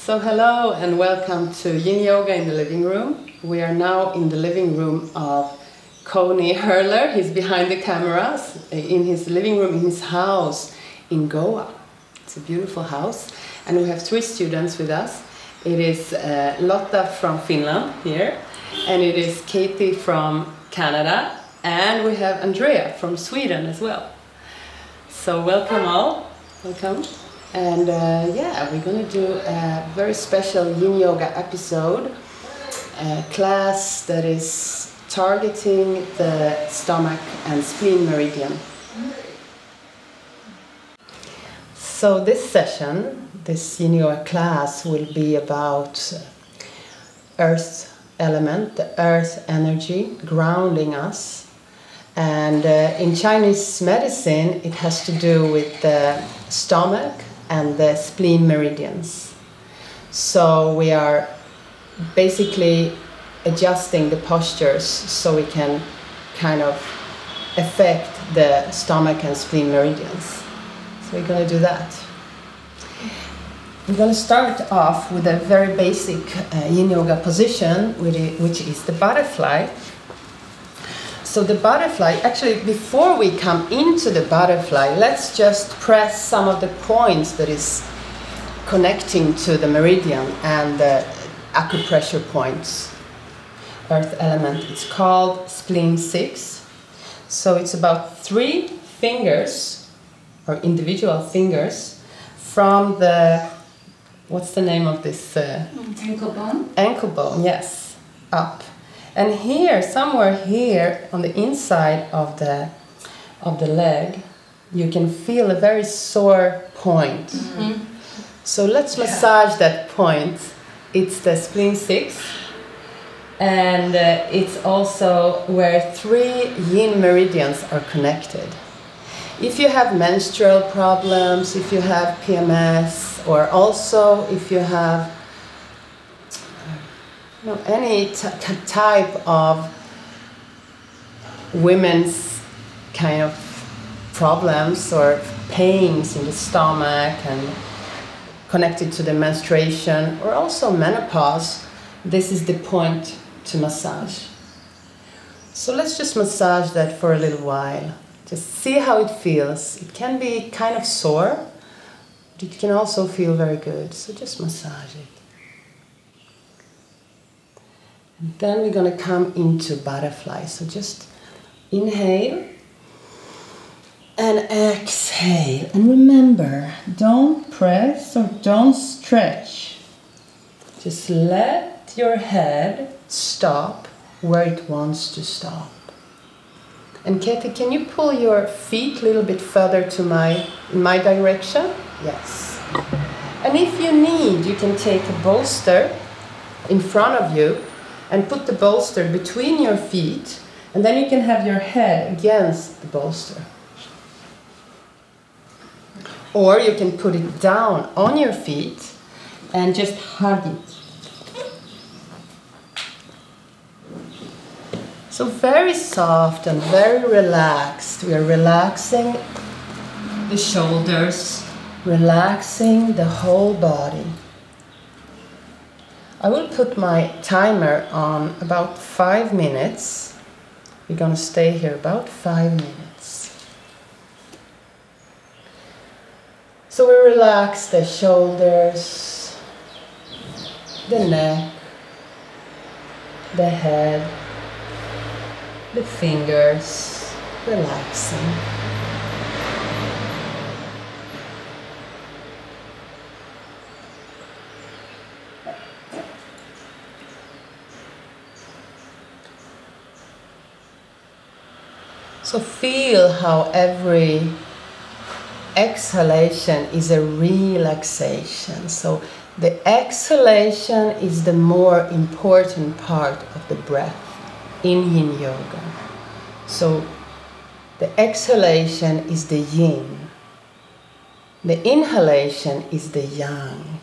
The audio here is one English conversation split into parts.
So hello and welcome to Yin Yoga in the living room. We are now in the living room of Coney Hurler. He's behind the cameras in his living room in his house in Goa. It's a beautiful house, and we have three students with us. It is Lotta from Finland here, and it is Katie from Canada, and we have Andrea from Sweden as well. So welcome all, welcome. And yeah, we're going to do a very special Yin Yoga episode, a class that is targeting the stomach and spleen meridian. So this session, this Yin Yoga class, will be about earth element, the earth energy grounding us. And in Chinese medicine, it has to do with the stomach and the spleen meridians. So we are basically adjusting the postures so we can kind of affect the stomach and spleen meridians. So we're going to do that. We're going to start off with a very basic Yin Yoga position, which is the butterfly. So the butterfly, actually before we come into the butterfly, let's just press some of the points that is connecting to the meridian and the acupressure points. Earth element, it's called Spleen 6. So it's about 3 fingers, or individual fingers, from the, what's the name of this? Ankle bone. Ankle bone, yes, up. And here, somewhere here on the inside of the leg, you can feel a very sore point. Mm-hmm. So let's massage that point. It's the Spleen 6, and it's also where 3 yin meridians are connected. If you have menstrual problems, if you have PMS, or also if you have any type of women's kind of problems or pains in the stomach and connected to the menstruation or also menopause, this is the point to massage. So let's just massage that for a little while. Just see how it feels. It can be kind of sore, but it can also feel very good. So just massage it. And then we're going to come into butterfly. So just inhale and exhale. And remember, don't press or don't stretch. Just let your head stop where it wants to stop. And Katie, can you pull your feet a little bit further to my direction? Yes. And if you need, you can take a bolster in front of you and put the bolster between your feet, and then you can have your head against the bolster. Or you can put it down on your feet and just hug it. So very soft and very relaxed. We are relaxing the shoulders, relaxing the whole body. I will put my timer on about 5 minutes. We're going to stay here about 5 minutes. So we relax the shoulders, the neck, the head, the fingers, relaxing. So feel how every exhalation is a relaxation. So the exhalation is the more important part of the breath in Yin Yoga. So the exhalation is the yin. The inhalation is the yang,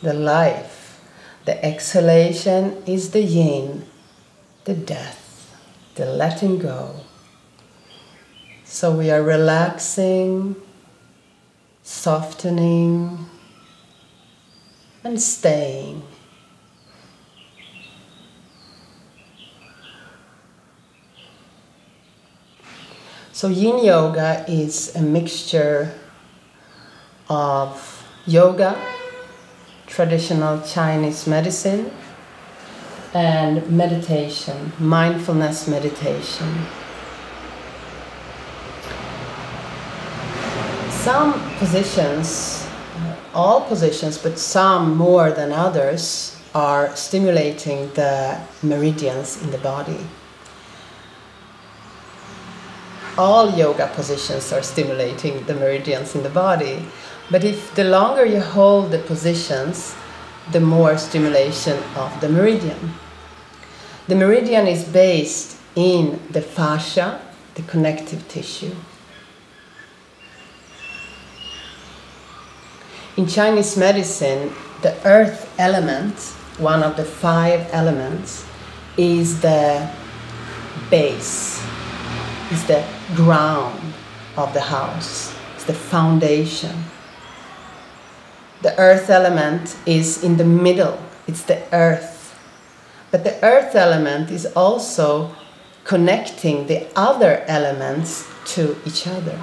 the life. The exhalation is the yin, the death, the letting go. So we are relaxing, softening, and staying. So Yin Yoga is a mixture of yoga, traditional Chinese medicine, and meditation, mindfulness meditation. Some positions, all positions, but some more than others, are stimulating the meridians in the body. All yoga positions are stimulating the meridians in the body, but if the longer you hold the positions, the more stimulation of the meridian. The meridian is based in the fascia, the connective tissue. In Chinese medicine, the earth element, one of the 5 elements, is the base, is the ground of the house, it's the foundation. The earth element is in the middle, it's the earth. But the earth element is also connecting the other elements to each other.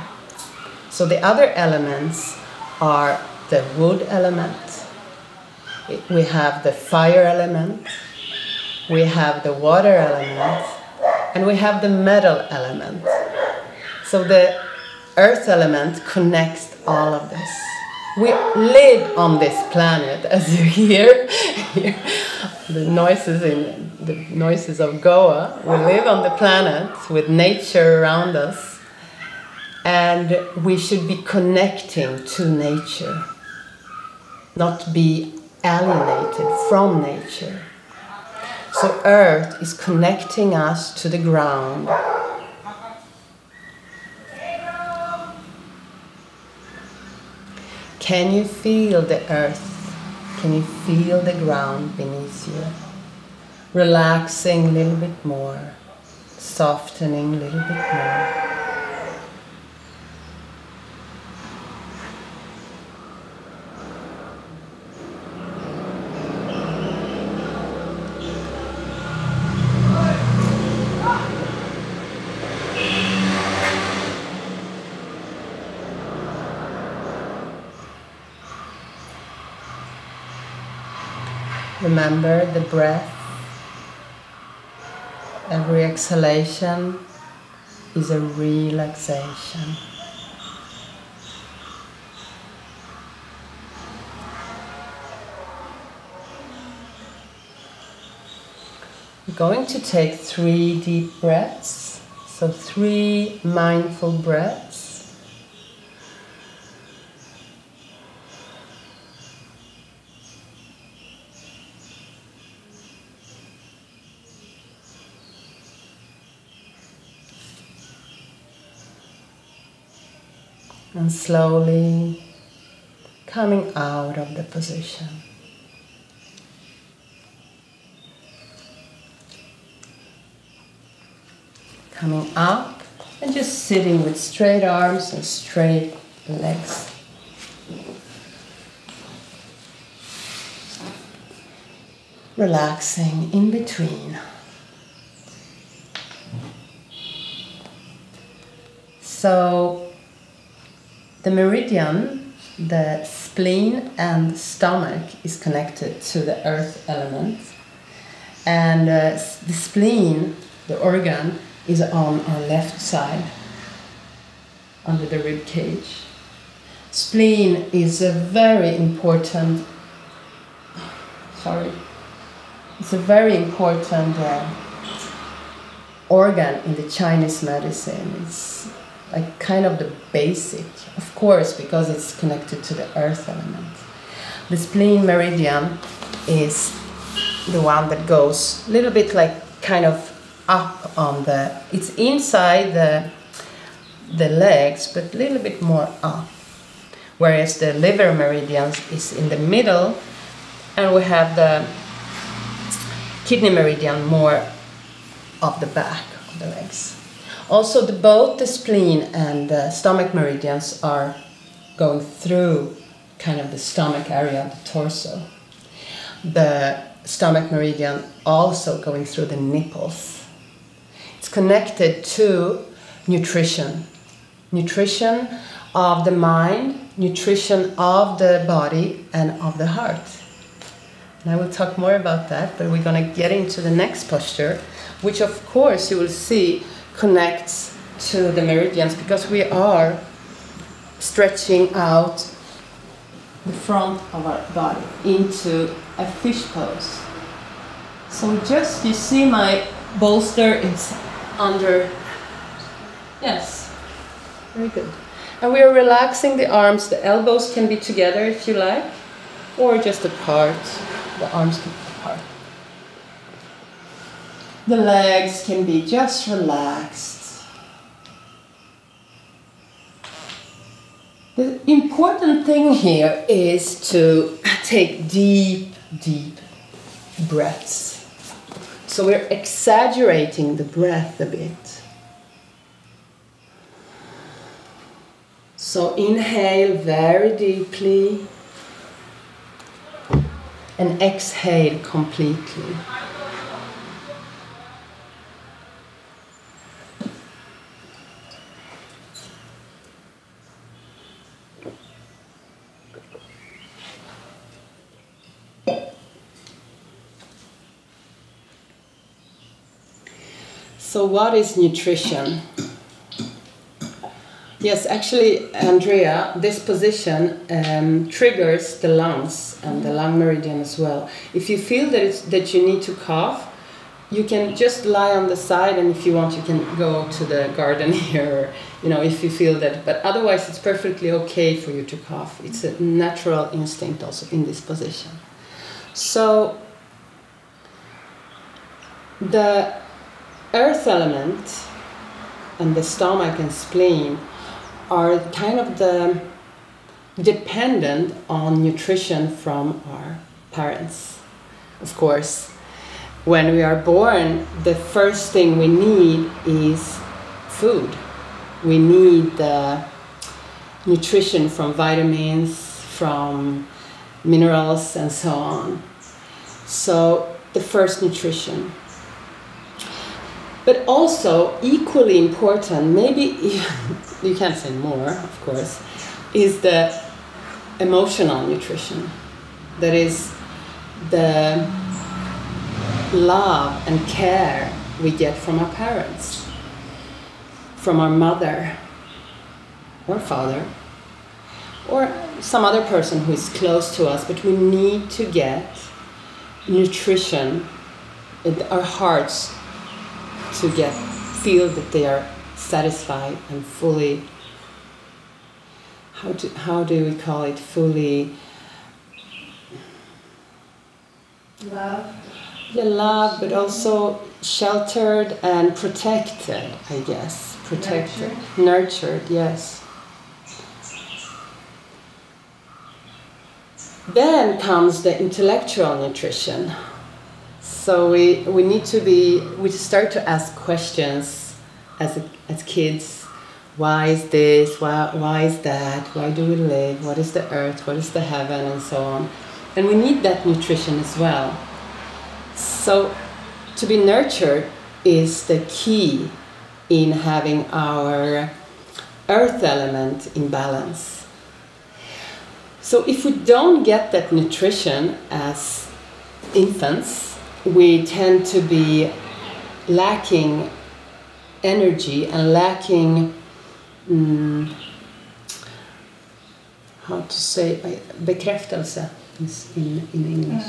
So the other elements are the wood element, we have the fire element, we have the water element, and we have the metal element. So the earth element connects all of this. We live on this planet, as you hear the noises of Goa. We live on the planet with nature around us, and we should be connecting to nature, not be alienated from nature. So earth is connecting us to the ground. Can you feel the earth? Can you feel the ground beneath you? Relaxing a little bit more, softening a little bit more. Remember the breath. Every exhalation is a relaxation. We're going to take 3 deep breaths, so 3 mindful breaths. And slowly coming out of the position. Coming up and just sitting with straight arms and straight legs. Relaxing in between. So the meridian, the spleen and stomach is connected to the earth element, and the spleen, the organ, is on our left side under the rib cage. Spleen is a very important organ in the Chinese medicine. It's like kind of the basic, of course, because it's connected to the earth element. The spleen meridian is the one that goes a little bit like kind of up on it's inside the legs, but a little bit more up. Whereas the liver meridian is in the middle, and we have the kidney meridian more of the back of the legs. Also, both the spleen and the stomach meridians are going through kind of the stomach area of the torso. the stomach meridian also going through the nipples. It's connected to nutrition. Nutrition of the mind, nutrition of the body, and of the heart. And I will talk more about that, but we're going to get into the next posture, which of course you will see connects to the meridians, because we are stretching out the front of our body into a fish pose. So just, you see my bolster is under, yes, very good. And we are relaxing the arms. The elbows can be together if you like, or just apart. The arms can be apart. The legs can be just relaxed. The important thing here is to take deep, deep breaths. So we're exaggerating the breath a bit. So inhale very deeply and exhale completely. So what is nutrition? Yes, actually, Andrea, this position triggers the lungs and the lung meridian as well. If you feel that you need to cough, you can just lie on the side, and if you want, you can go to the garden here, if you feel that. But otherwise, it's perfectly okay for you to cough. It's a natural instinct also in this position. So the earth element and the stomach and spleen are kind of the dependent on nutrition from our parents. Of course, when we are born, the first thing we need is food. We need the nutrition from vitamins, from minerals, and so on. So the first nutrition. But also, equally important, maybe you can't say more, of course, is the emotional nutrition. That is the love and care we get from our parents, from our mother or father, or some other person who is close to us. But we need to get nutrition in our hearts to feel that they are satisfied and fully, how do we call it, fully love. Yeah, love, but also sheltered and protected, I guess. Protected, nurtured, yes. Then comes the intellectual nutrition. So we need to we start to ask questions as kids. Why is this? Why is that? Why do we live? What is the earth? What is the heaven? And so on. And we need that nutrition as well. So to be nurtured is the key in having our earth element in balance. So if we don't get that nutrition as infants, we tend to be lacking energy and lacking, how to say, bekräftelse in English.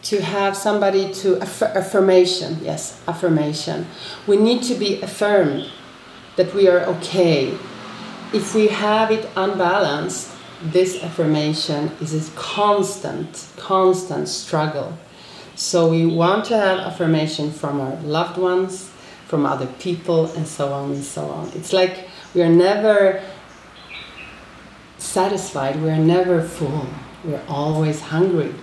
To have somebody to affirmation, yes, affirmation. We need to be affirmed that we are okay. If we have it unbalanced, this affirmation is a constant struggle. So we want to have affirmation from our loved ones, from other people, and so on and so on. It's like we are never satisfied, we are never full, we are always hungry.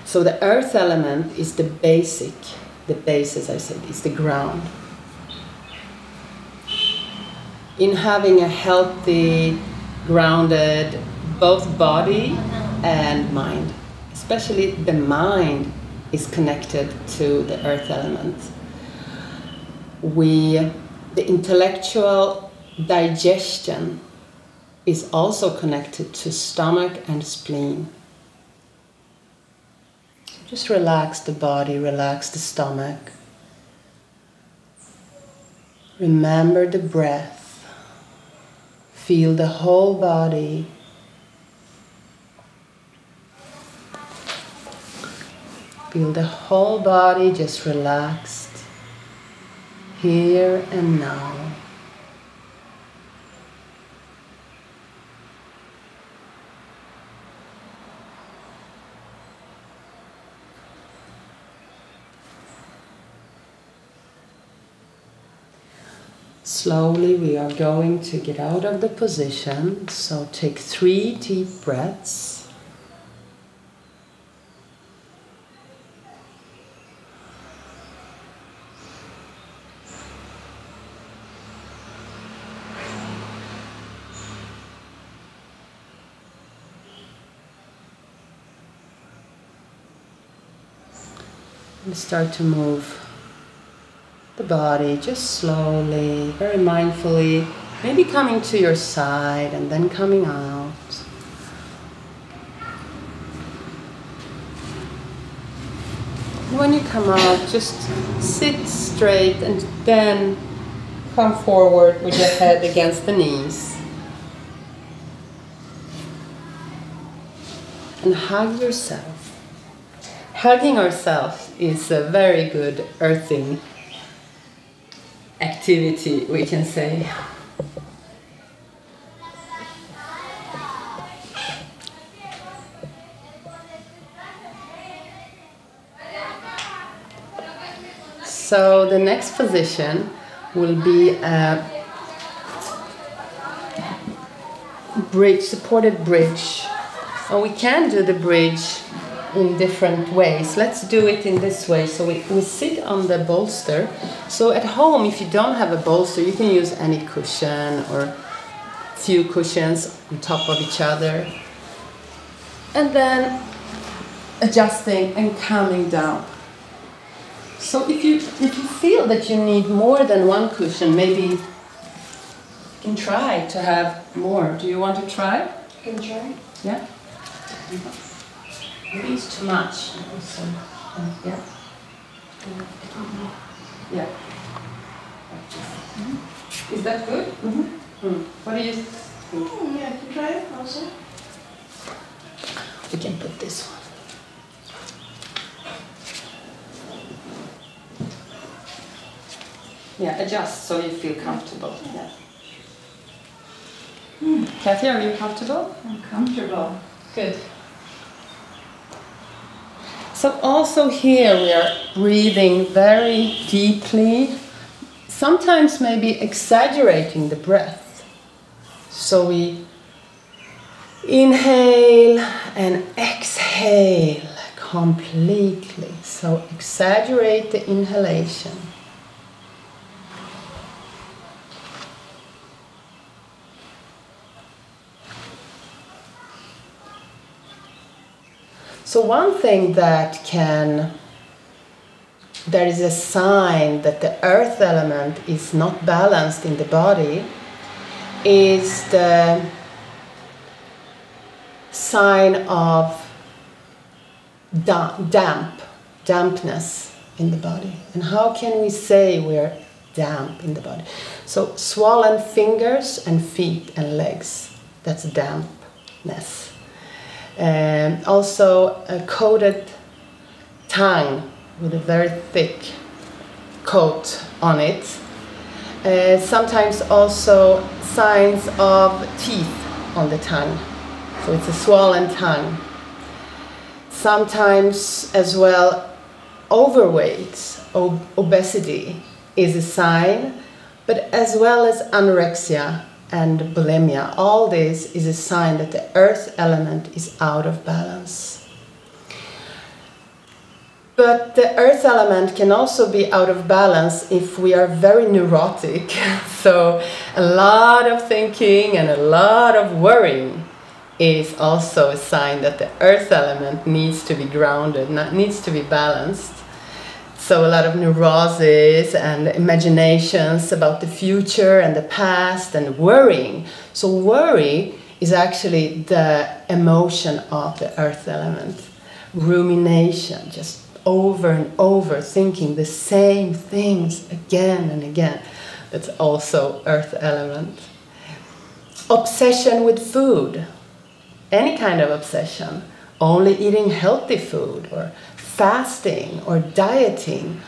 So the earth element is the base, as I said, is the ground. In having a healthy, grounded both body and mind. Especially the mind is connected to the earth element. The intellectual digestion is also connected to stomach and spleen. Just relax the body, relax the stomach. Remember the breath. Feel the whole body. Feel the whole body just relaxed, here and now. Slowly we are going to get out of the position, so take 3 deep breaths. And start to move the body just slowly, very mindfully, maybe coming to your side and then coming out. And when you come out, just sit straight and then come forward with your head against the knees. And hug yourself. Hugging ourselves is a very good earthing activity, we can say. So the next position will be a bridge, supported bridge. And we can do the bridge in different ways. Let's do it in this way. So we sit on the bolster. So at home, if you don't have a bolster, you can use any cushion or few cushions on top of each other. And then adjusting and coming down. So if you feel that you need more than one cushion, maybe you can try to have more. Do you want to try? Can you try? Yeah? Maybe it's too much. So, yeah. Yeah. Is that good? What do you think? Yeah, I can try it also. We can put this one. Yeah, adjust so you feel comfortable. Yeah. Kathy, are you comfortable? I'm comfortable. Good. So also here we are breathing very deeply, sometimes maybe exaggerating the breath. So we inhale and exhale completely. So exaggerate the inhalation. So one thing that is a sign that the earth element is not balanced in the body is the sign of dampness in the body. And how can we say we're damp in the body? So swollen fingers and feet and legs, that's dampness. Also a coated tongue with a very thick coat on it. Sometimes also signs of teeth on the tongue. So it's a swollen tongue. Sometimes as well overweight, obesity is a sign, but as well as anorexia and bulimia. All this is a sign that the earth element is out of balance. But the earth element can also be out of balance if we are very neurotic. So a lot of thinking and a lot of worrying is also a sign that the earth element needs to be grounded, needs to be balanced. So a lot of neuroses and imaginations about the future and the past and worrying. So worry is actually the emotion of the earth element. Rumination, just over and over thinking the same things again and again. That's also earth element. Obsession with food. Any kind of obsession. Only eating healthy food, or fasting, or dieting.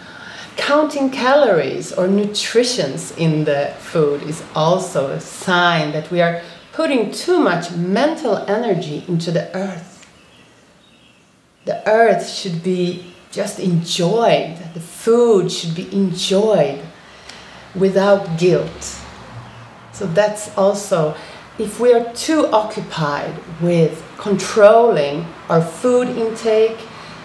Counting calories or nutritions in the food is also a sign that we are putting too much mental energy into the earth. The earth should be just enjoyed. The food should be enjoyed without guilt. So that's also, if we are too occupied with controlling our food intake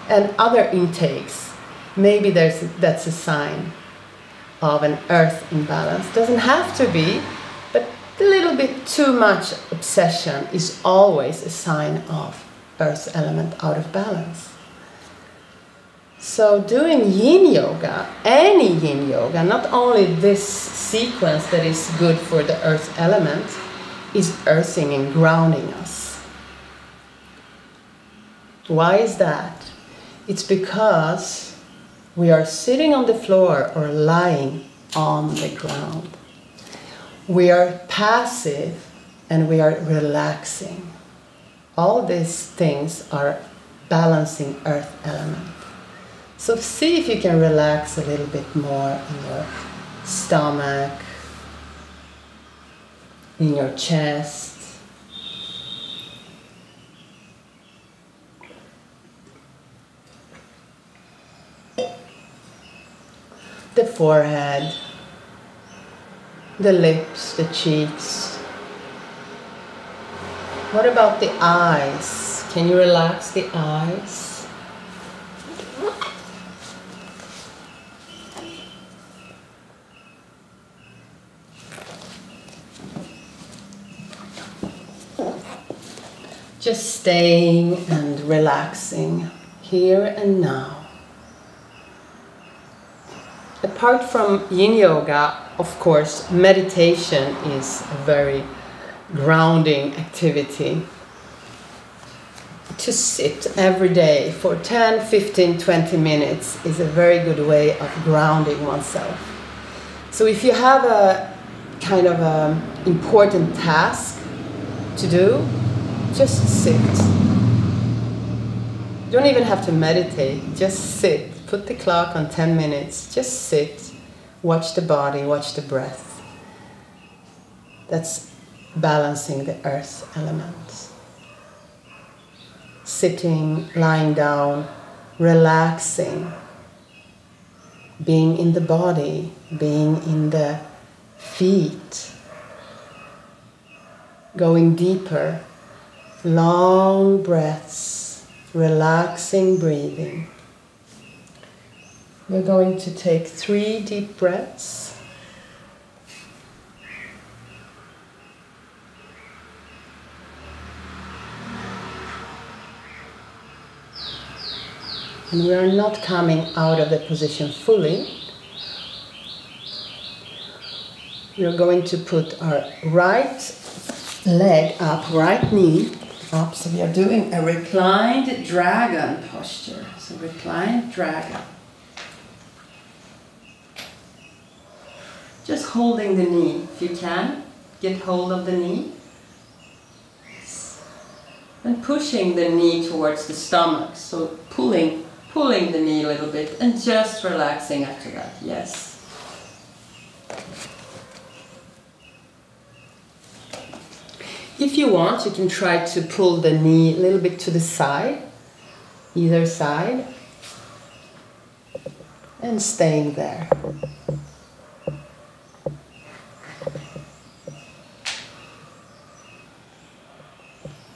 and other intakes, maybe that's a sign of an earth imbalance. Doesn't have to be, but a little bit too much obsession is always a sign of earth element out of balance. So doing Yin Yoga, any Yin Yoga, not only this sequence that is good for the earth element, is earthing and grounding us. Why is that? It's because we are sitting on the floor or lying on the ground. We are passive and we are relaxing. All these things are balancing earth element. So see if you can relax a little bit more in your stomach, in your chest. The forehead, the lips, the cheeks. What about the eyes? Can you relax the eyes? Just staying and relaxing here and now. Apart from Yin Yoga, of course, meditation is a very grounding activity. To sit every day for 10, 15, 20 minutes is a very good way of grounding oneself. So if you have a kind of a important task to do, just sit. You don't even have to meditate, just sit. Put the clock on 10 minutes, just sit. Watch the body, watch the breath. That's balancing the earth element. Sitting, lying down, relaxing. Being in the body, being in the feet. Going deeper. Long breaths, relaxing breathing. We're going to take 3 deep breaths. And we are not coming out of the position fully. We are going to put our right leg up, right knee up. So we are doing a reclined dragon posture. So reclined dragon. Just holding the knee, if you can. Get hold of the knee. And pushing the knee towards the stomach. So pulling the knee a little bit and just relaxing after that. Yes. If you want, you can try to pull the knee a little bit to the side, either side, and staying there.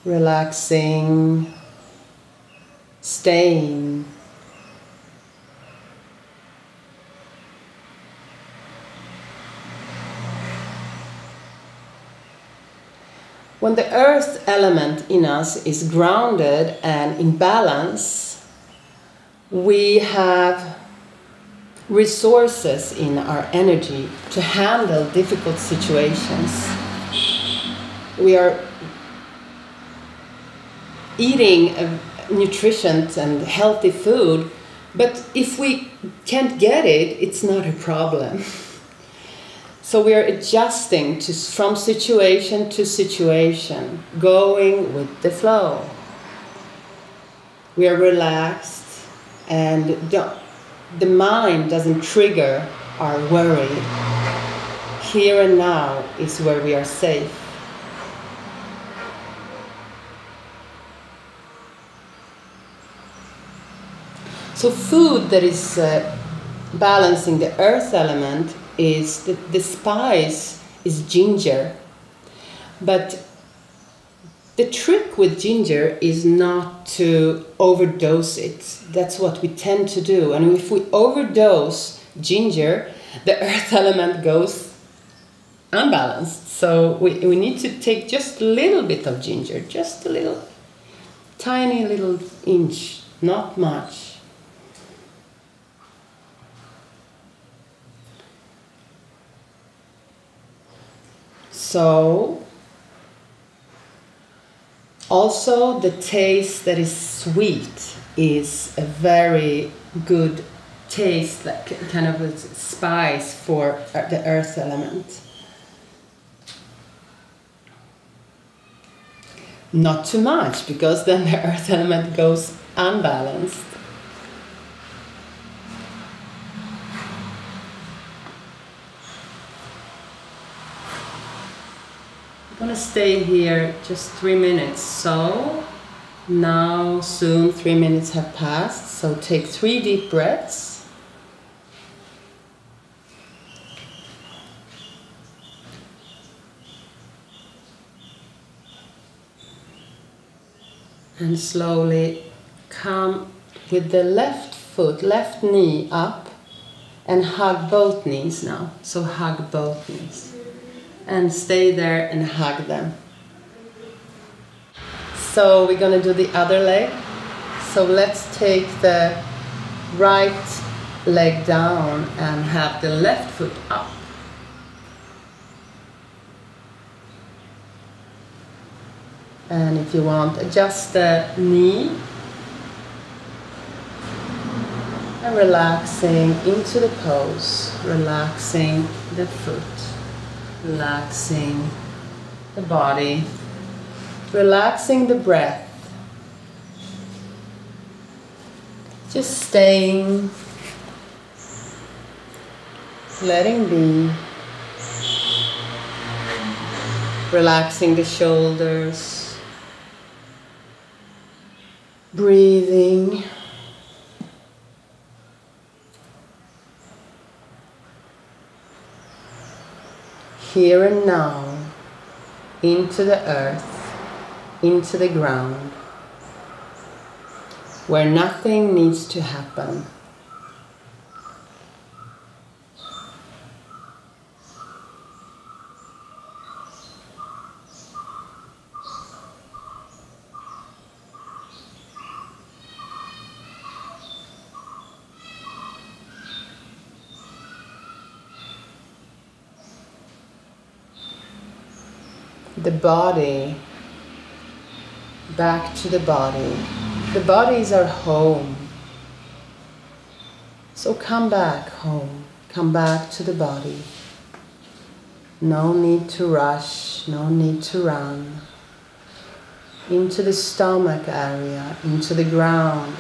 Relaxing, staying. When the earth element in us is grounded and in balance, we have resources in our energy to handle difficult situations. We are eating nutritious and healthy food, but if we can't get it, it's not a problem. So we are adjusting from situation to situation, going with the flow. We are relaxed, and the mind doesn't trigger our worry. Here and now is where we are safe. So food that is balancing the earth element is, the spice is ginger. But the trick with ginger is not to overdose it. That's what we tend to do. And if we overdose ginger, the earth element goes unbalanced. So we need to take just a little bit of ginger, just a little, tiny little inch, not much. So, also the taste that is sweet is a very good taste, like kind of a spice for the earth element. Not too much, because then the earth element goes unbalanced. I'm going to stay here just 3 minutes. So now soon 3 minutes have passed. So take 3 deep breaths. And slowly come with the left foot, left knee up, and hug both knees now. So hug both knees. And stay there and hug them. So we're going to do the other leg. So let's take the right leg down and have the left foot up. And if you want, adjust the knee. And relaxing into the pose, relaxing the foot. Relaxing the body, relaxing the breath, just staying, letting be, relaxing the shoulders, breathing. Here and now, into the earth, into the ground, where nothing needs to happen. The body, back to the body. The body is our home. So come back home, come back to the body. No need to rush, no need to run. Into the stomach area, into the ground.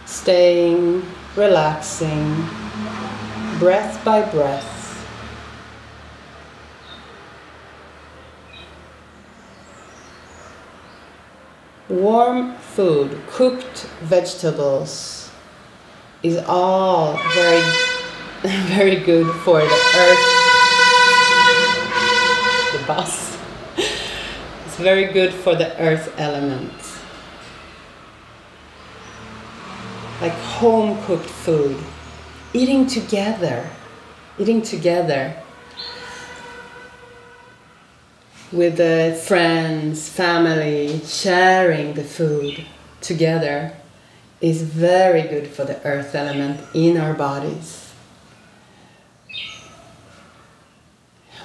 Staying, relaxing, breath by breath. Warm food, cooked vegetables, is all very, very good for the earth. The bus. It's very good for the earth element. Like home cooked food. Eating together with friends, family, sharing the food together is very good for the earth element in our bodies.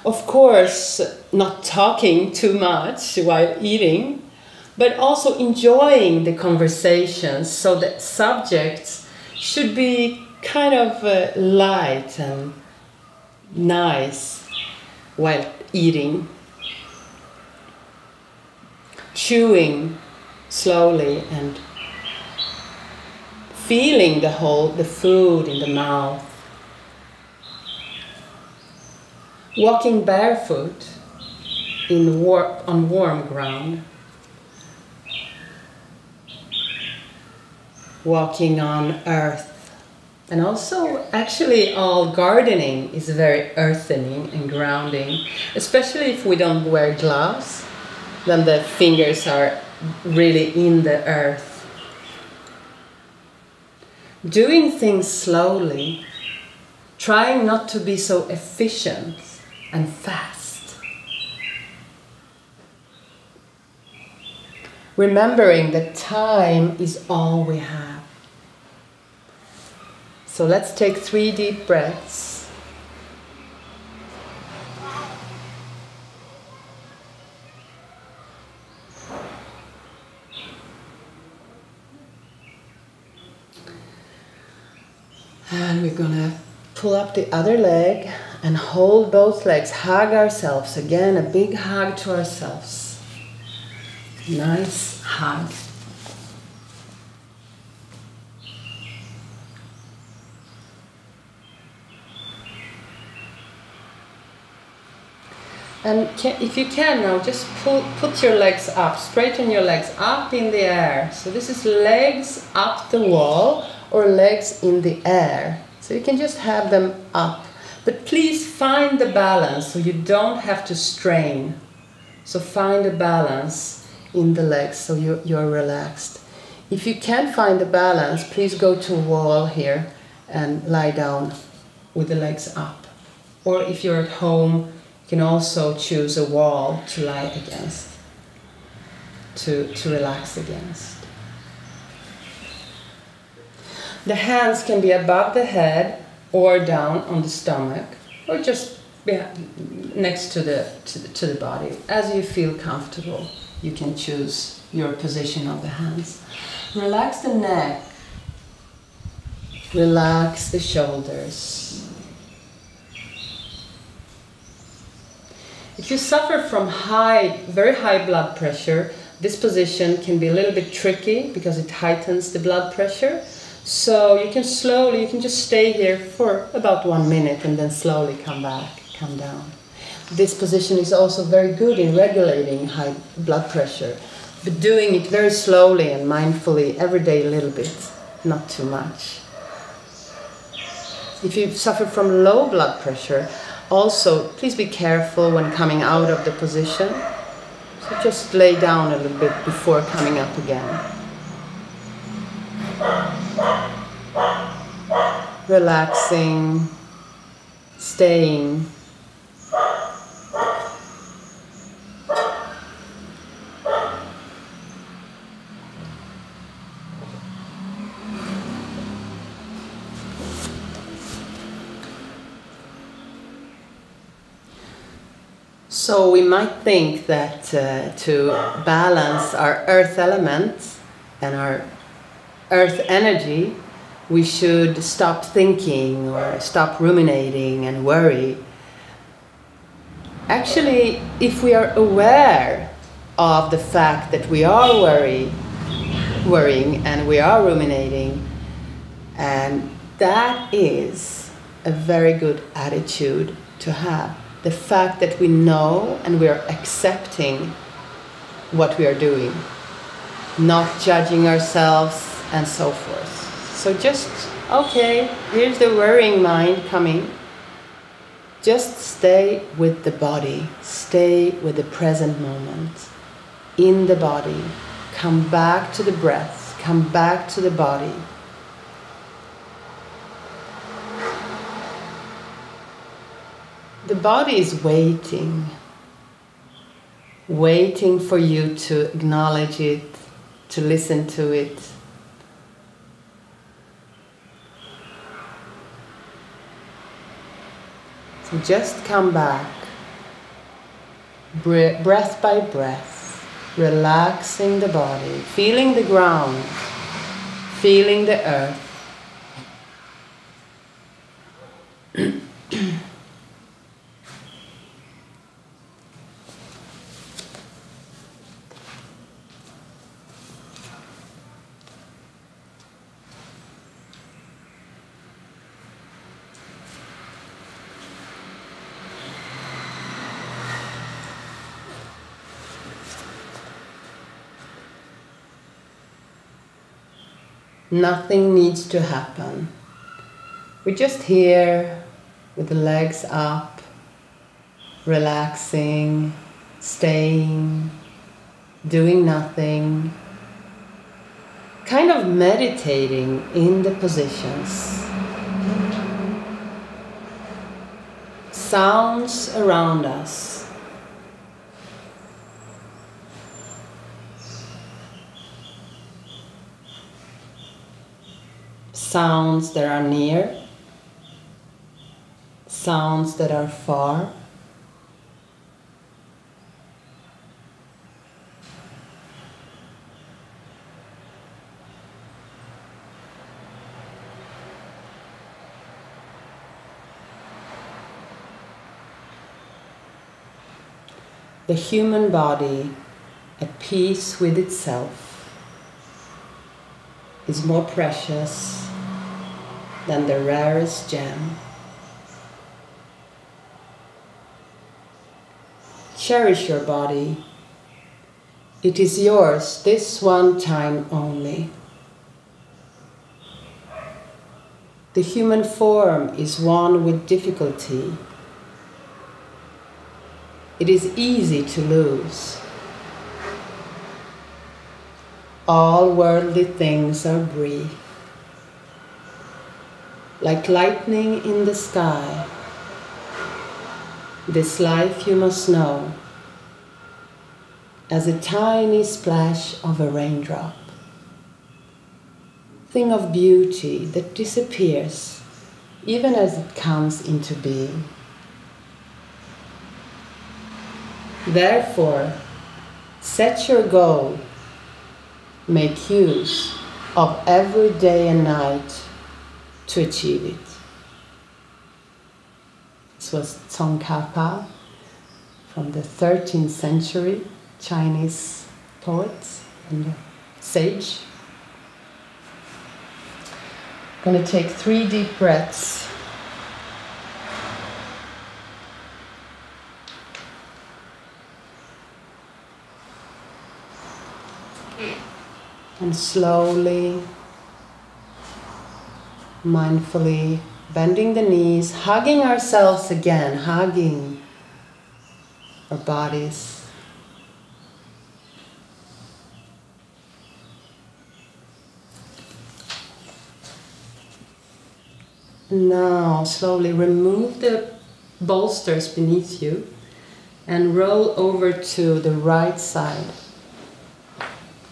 Of course, not talking too much while eating, but also enjoying the conversations, so that subjects should be kind of light and nice while eating. Chewing slowly and feeling the food in the mouth. Walking barefoot on warm ground. Walking on earth. And also, actually, all gardening is very earthening and grounding, especially if we don't wear gloves, then the fingers are really in the earth. Doing things slowly, trying not to be so efficient and fast. Remembering that time is all we have. So let's take 3 deep breaths. And we're gonna pull up the other leg and hold both legs. Hug ourselves. Again, a big hug to ourselves. Nice hug. And if you can now, just put your legs up, straighten your legs up in the air. So this is legs up the wall or legs in the air. So you can just have them up. But please find the balance so you don't have to strain. So find a balance in the legs so you're relaxed. If you can't find the balance, please go to a wall here and lie down with the legs up. Or if you're at home, you can also choose a wall to lie against, to relax against. The hands can be above the head or down on the stomach, or just next to the body. As you feel comfortable, you can choose your position of the hands. Relax the neck. Relax the shoulders. If you suffer from very high blood pressure, this position can be a little bit tricky because it heightens the blood pressure. So you can just stay here for about 1 minute and then slowly come down. This position is also very good in regulating high blood pressure, but doing it very slowly and mindfully every day a little bit, not too much. If you suffer from low blood pressure, also please be careful when coming out of the position. So just lay down a little bit before coming up again. Relaxing, staying. So we might think that to balance our earth element and our earth energy, we should stop thinking or stop ruminating and worry. Actually, if we are aware of the fact that we are worrying and we are ruminating, and that is a very good attitude to have. The fact that we know and we are accepting what we are doing, not judging ourselves and so forth. So just Okay, here's the worrying mind coming. Just stay with the body. Stay with the present moment. In the body. Come back to the breath. Come back to the body. The body is waiting. Waiting for you to acknowledge it, to listen to it. So just come back, breath by breath, relaxing the body, feeling the ground, feeling the earth. Nothing needs to happen. We're just here with the legs up, relaxing, staying, doing nothing, kind of meditating in the positions. Sounds around us. Sounds that are near, sounds that are far. The human body, at peace with itself, is more precious than the rarest gem. Cherish your body. It is yours this one time only. The human form is one with difficulty. It is easy to lose. All worldly things are brief. Like lightning in the sky, this life you must know as a tiny splash of a raindrop. Thing of beauty that disappears even as it comes into being. Therefore, set your goal, make use of every day and night to achieve it. This was Tsongkhapa from the 13th century, Chinese poet and sage. I'm going to take 3 deep breaths. And slowly, mindfully bending the knees, hugging ourselves again, hugging our bodies. Now, slowly remove the bolsters beneath you and roll over to the right side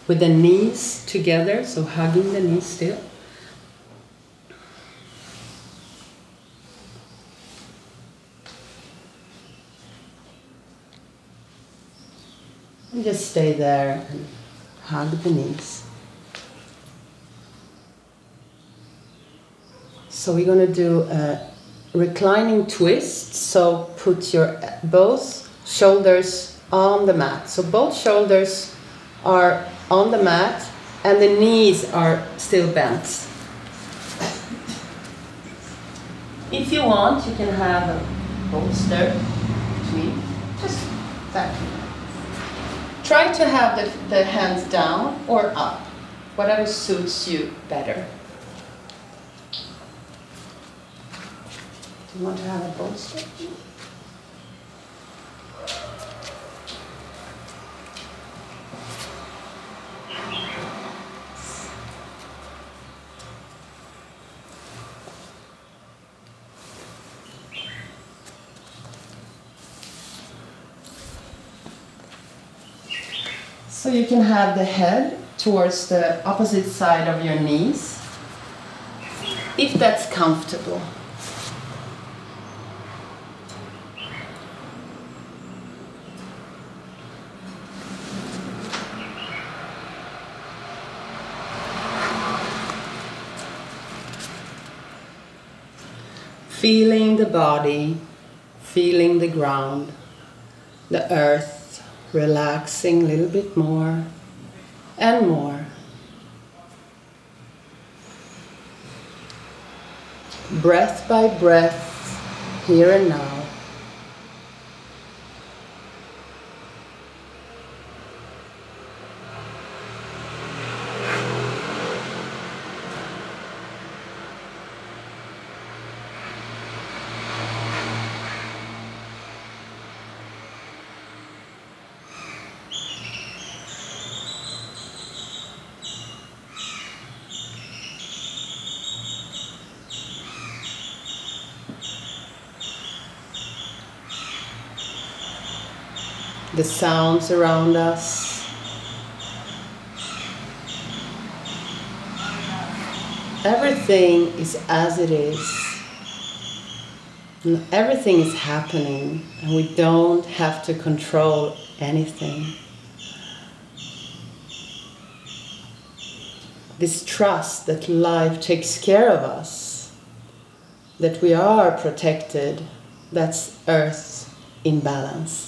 with the knees together, so hugging the knees still. And just stay there and hug the knees. So we're going to do a reclining twist. So put your both shoulders on the mat. So both shoulders are on the mat and the knees are still bent. If you want, you can have a bolster between, just that. Try to have the hands down or up, whatever suits you better. You want to have a bolster? So you can have the head towards the opposite side of your knees, if that's comfortable. Feeling the body, feeling the ground, the earth, relaxing a little bit more and more. Breath by breath, here and now. The sounds around us. Everything is as it is. And everything is happening, and we don't have to control anything. This trust that life takes care of us, that we are protected, that's Earth in balance.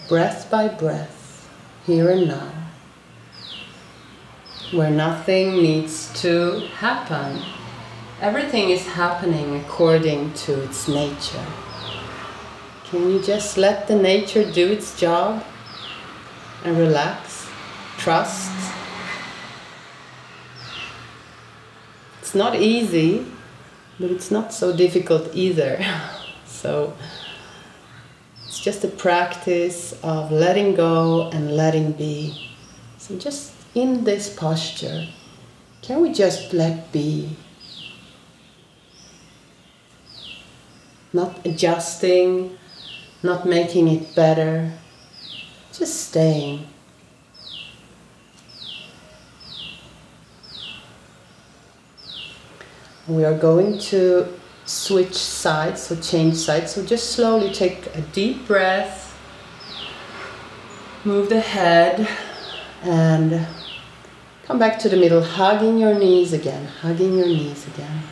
Breath by breath, here and now, where nothing needs to happen. Everything is happening according to its nature. Can you just let the nature do its job and relax, trust? It's not easy, but it's not so difficult either. So it's just a practice of letting go and letting be. So just in this posture, can we just let be? Not adjusting, not making it better, just staying. We are going to switch sides, so change sides. So just slowly take a deep breath, move the head, and come back to the middle, hugging your knees again, hugging your knees again.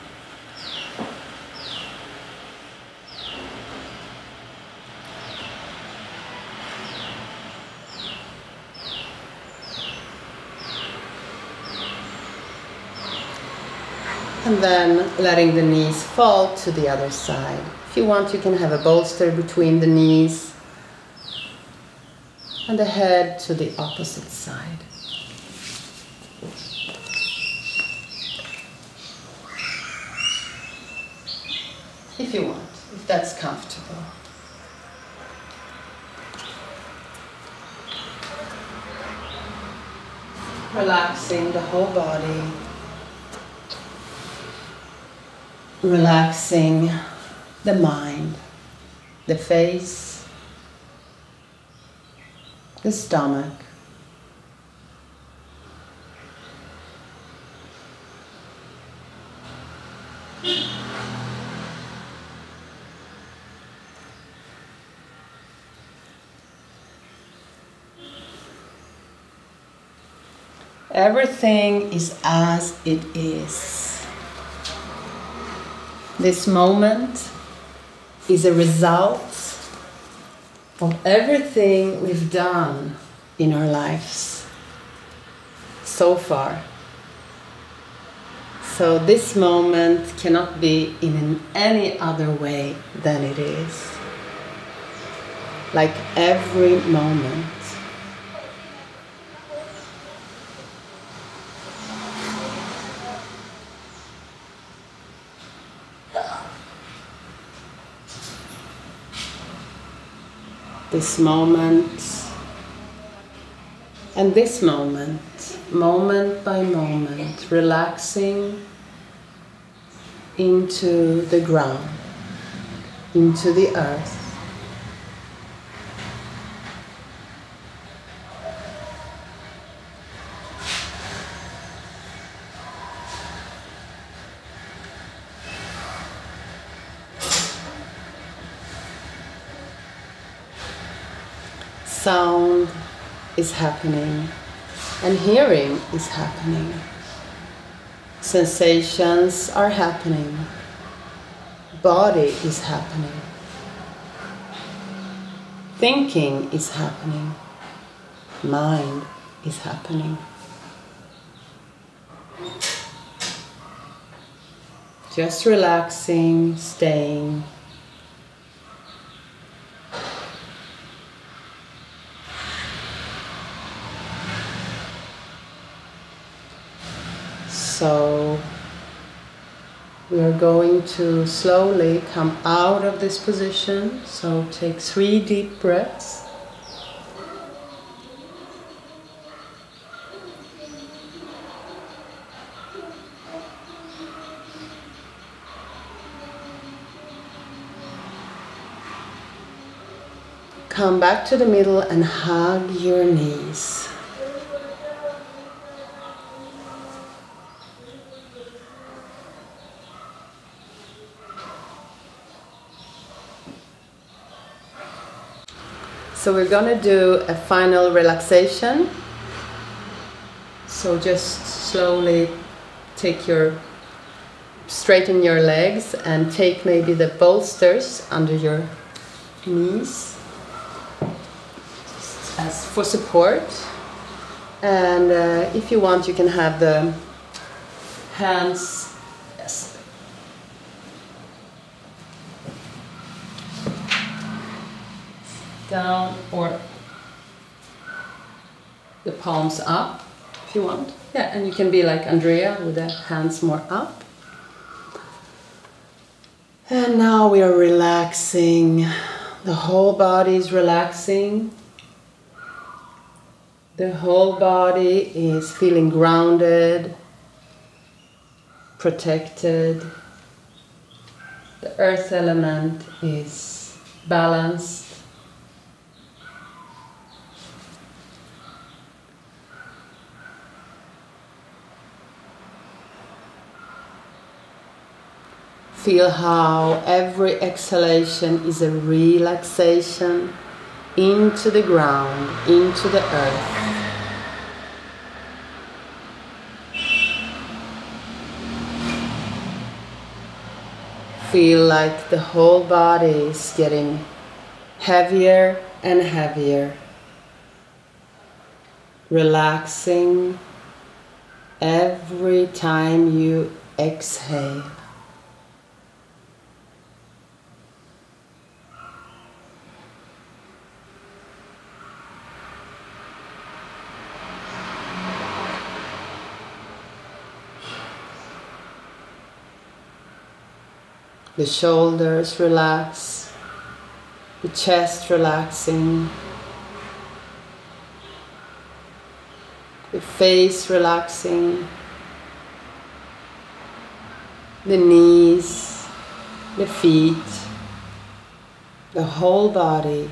And then letting the knees fall to the other side. If you want, you can have a bolster between the knees and the head to the opposite side. If you want, if that's comfortable. Relaxing the whole body. Relaxing the mind, the face, the stomach. Everything is as it is. This moment is a result of everything we've done in our lives so far. So this moment cannot be in any other way than it is. Like every moment. This moment and this moment, moment by moment, relaxing into the ground, into the earth. Sound is happening and hearing is happening. Sensations are happening. Body is happening. Thinking is happening. Mind is happening. Just relaxing, staying. So we are going to slowly come out of this position. So take 3 deep breaths. Come back to the middle and hug your knees. So we're going to do a final relaxation. So just slowly straighten your legs and take maybe the bolsters under your knees as for support. And if you want, you can have the hands down or the palms up if you want. Yeah, and you can be like Andrea with the hands more up. And now we are relaxing. The whole body is relaxing. The whole body is feeling grounded, protected. The earth element is balanced. Feel how every exhalation is a relaxation into the ground, into the earth. Feel like the whole body is getting heavier and heavier. Relaxing every time you exhale. The shoulders relax, the chest relaxing, the face relaxing, the knees, the feet, the whole body.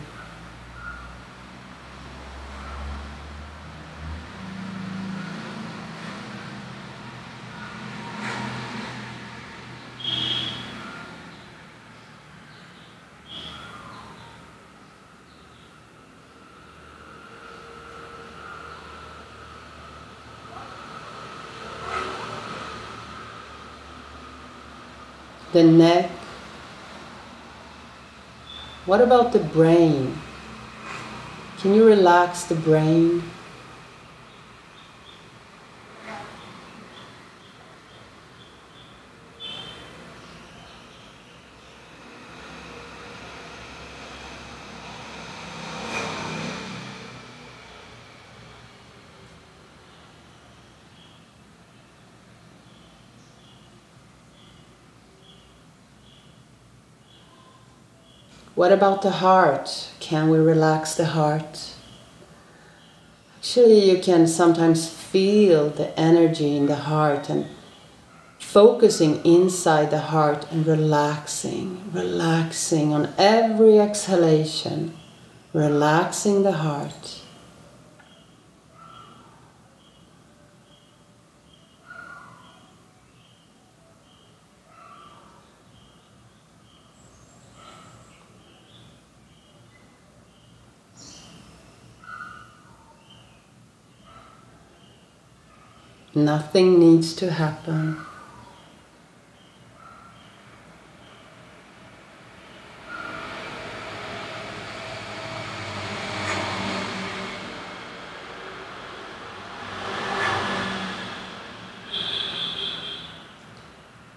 The neck. What about the brain? Can you relax the brain? What about the heart? Can we relax the heart? Actually, you can sometimes feel the energy in the heart and focusing inside the heart and relaxing on every exhalation, relaxing the heart. Nothing needs to happen.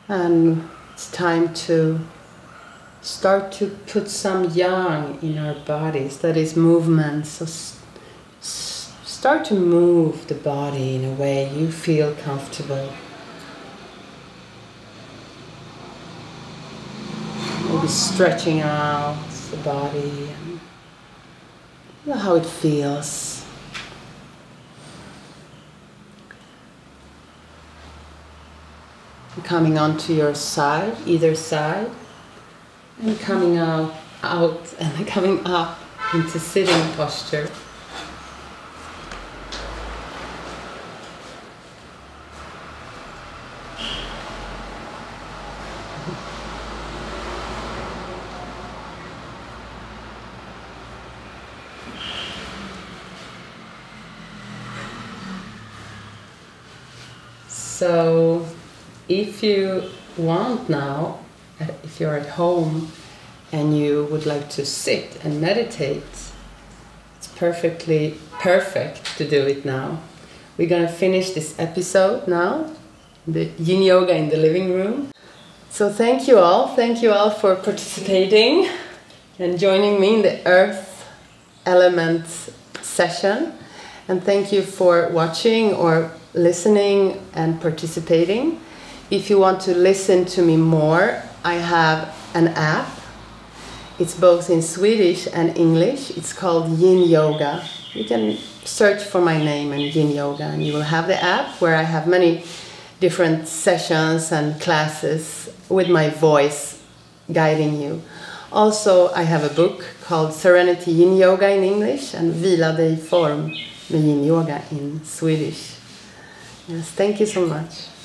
And it's time to start to put some yang in our bodies, that is movement. So start to move the body in a way you feel comfortable. Maybe stretching out the body and feel how it feels. Coming onto your side, either side, and coming out and coming up into sitting posture. So if you want now, if you're at home and you would like to sit and meditate, it's perfectly perfect to do it now. We're going to finish this episode now, the Yin Yoga in the living room. So thank you all for participating and joining me in the Earth Element session. And thank you for watching or listening and participating. If you want to listen to me more, I have an app. It's both in Swedish and English. It's called Yin Yoga. You can search for my name and Yin Yoga and you will have the app where I have many different sessions and classes with my voice guiding you. Also, I have a book called Serenity Yin Yoga in English and Vila dig i form med Yin Yoga in Swedish. Yes, thank you so much.